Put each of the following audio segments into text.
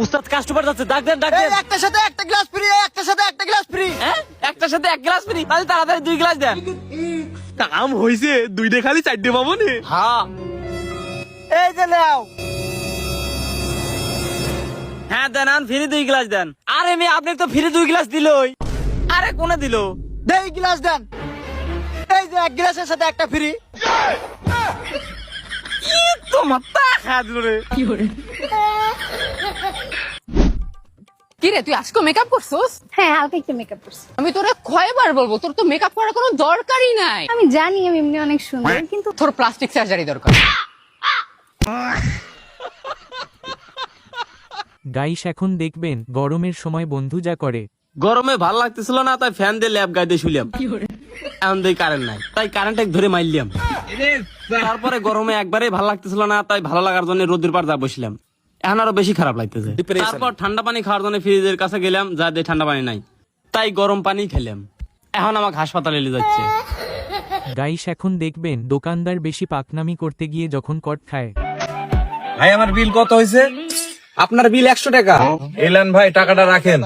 উস্তাদ কাস্টমার যাচ্ছে, ডাক দেন ডাক দেন। একটার সাথে একটা গ্লাস ফ্রি, একটার সাথে একটা গ্লাস ফ্রি। হ্যাঁ, একটার সাথে এক গ্লাস ফ্রি, তাহলে তাড়াতাড়ি 2 গ্লাস দেন। কাম হইছে, 2টে খালি 4টে পাবো নে। হ্যাঁ এই যে নাও। হ্যাঁ দেন, ফ্রি 2 গ্লাস দেন। আরে মেয়ে, আপনি তো ফ্রি 2 গ্লাস দিলই। আরে কোনে দিল? দেই গ্লাস দেন। এই যে এক গ্লাসের সাথে একটা ফ্রি। তো মাথা খায় দিল রে। কি রে, তুই আজকে মেকআপ করছিস? হ্যাঁ, হালকা একটু মেকআপ করছি। আমি তোরে কয়বার বলবো, তোর তো মেকআপ করার কোনো দরকারই নাই। আমি জানি আমি এমনি অনেক সুন্দর, কিন্তু তোর প্লাস্টিক সার্জারি দরকার। গাইস এখন দেখবেন গরমের সময় বন্ধু যা করে। গরমে ভাল লাগতেছিল না, তাই ফ্যান দিয়ে ল্যাব গাইতে শুইলাম। এখন দেই কারেন্ট নাই, তাই কারেন্ট ধরে মারলাম। তারপরে গরমে একবারে ভাল লাগতেছিল না, তাই ভালো লাগার জন্য রোদের পার যা বসলাম। এখন আরো বেশি খারাপ লাগতেছে। তারপর ঠান্ডা পানি খাওয়ার জন্য ফ্রিজের কাছে গেলাম, যা দিয়ে ঠান্ডা পানি নাই, তাই গরম পানি খেলাম। এখন আমাকে হাসপাতালে নিয়ে যাচ্ছে। গাইস এখন দেখবেন দোকানদার বেশি পাকনামি করতে গিয়ে যখন কট খায়। ভাই আমার বিল কত হয়েছে? আপনার বিল 100 টাকা। এলেন ভাই, টাকাটা রাখেন।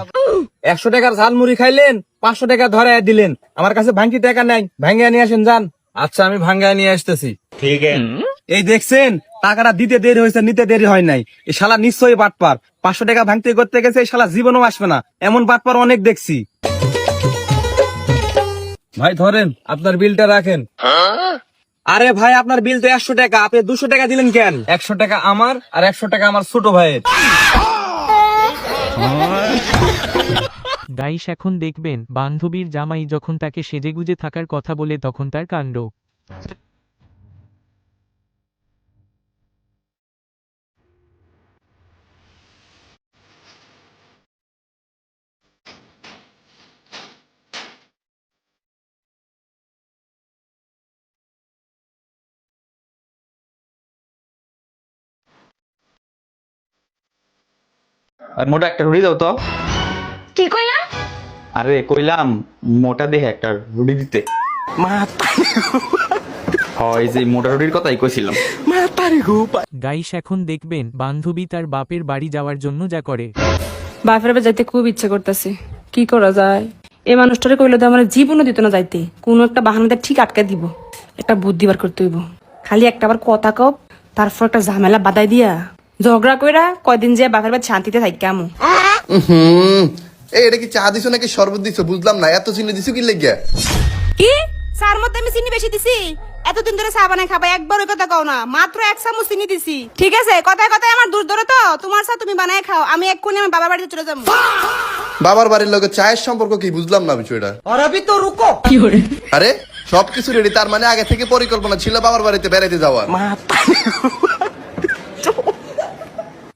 100 টাকার ঝালমুড়ি খাইলেন, 500 টাকা ধরে দিলেন। আমার কাছে ভাঙ্গি টাকা নাই, ভাঙ্গিয়া নিয়ে আসেন যান। আচ্ছা, আমি ভাঙ্গিয়া নিয়ে আসতেছি। ঠিক আছে। এই দেখছেন, টাকাটা দিতে দেরি হয়েছে, নিতে দেরি হয় নাই। এই শালা নিশ্চয়ই বাটপার। 500 টাকা ভাঙতে করতে গেছে, এই শালা জীবনও আসবে না। এমন বাটপার অনেক দেখছি। ভাই ধরেন, আপনার বিলটা রাখেন। আরে ভাই, আপনার বিল তো 100 টাকা, আপনি 200 টাকা দিলেন কেন? 100 টাকা আমার আর 100 টাকা আমার ছোট ভাইয়ের। গাইস এখন দেখবেন বান্ধবীর জামাই যখন তাকে সেজেগুজে থাকার কথা বলে তখন তার কাণ্ড। আর মোটা একটা রুটি দাও তো। কি কইলা? আরে কইলাম মোটা দেখে একটা রুটি দিতে। হয় যে মোটা রুটির কথাই কইছিলাম। গাইস এখন দেখবেন বান্ধবী তার বাপের বাড়ি যাওয়ার জন্য যা করে। বাপের বাড়ি যাইতে খুব ইচ্ছে করতেছে, কি করা যায়? এই মানুষটারে কইলে তো আমার জীবনও দিত না যাইতে, কোনো একটা বাহানাতে ঠিক আটকে দিব। একটা বুদ্ধি বার করতে হইব। খালি একটা বার কথা কব, তারপর একটা ঝামেলা বাদাই দিয়া ঝগড়া কইরা কয়দিন যে বাপের বাড়ি শান্তিতে থাকি আমু। এই এটা কি চা দিছো নাকি শরবত দিছো বুঝলাম না, এত চিনি দিছো কি লেগে? কি চার মধ্যে আমি চিনি বেশি দিছি? এতদিন ধরে চা বানাই খাবা, একবার ওই কথা কও না। মাত্র 1 চামচ চিনি দিছি। ঠিক আছে, কথায় কথায় আমার দূর ধরে তো তোমার চা তুমি বানায় খাও, আমি এক্ষুনি আমার বাবার বাড়িতে চলে যাবো। বাবার বাড়ির লোকে চায়ের সম্পর্ক কি বুঝলাম না বিষয়টা। और अभी तो रुको। আরে সবকিছু রেডি, তার মানে আগে থেকে পরিকল্পনা ছিল বাবার বাড়িতে বেড়াইতে যাওয়ার।